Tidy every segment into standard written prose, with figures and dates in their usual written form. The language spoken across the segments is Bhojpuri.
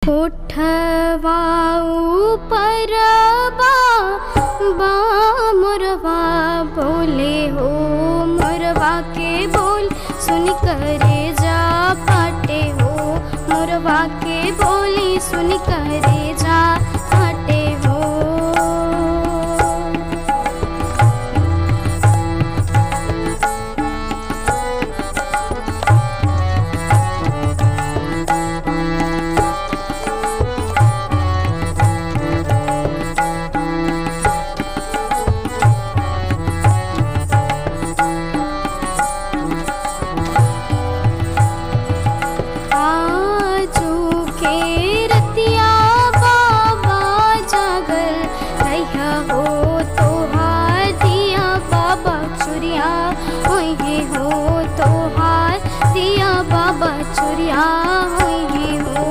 ओठवा ऊपर बा मोरवा बोले हो, मोरवा के बोल सुन करे जा फाटे हो, मोरवा के बोली सुन करे जा फाटे हो। बाबा चुरिया होई हो।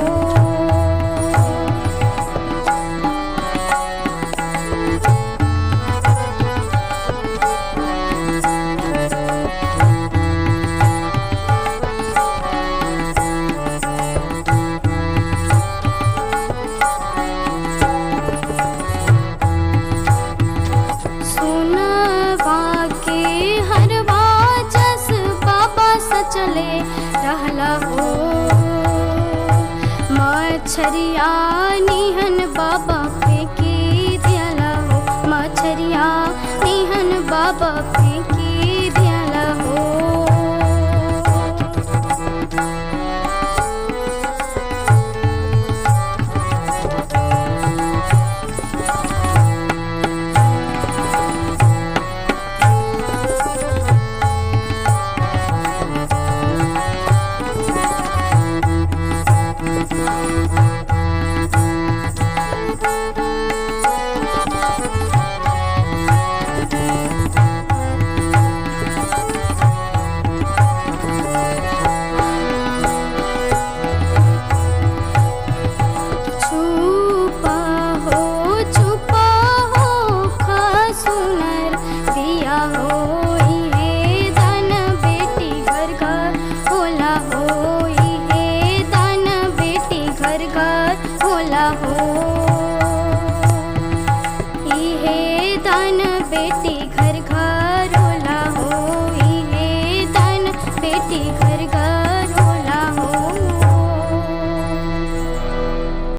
सुनवा के हरवा जस बाबा सचले रहला हो, मछरिया निहन बाबा फेंकी दियाला हो, मछरिया निहन बाबा फेंकी दियाला हो। होला हो इहे दान बेटी घर घर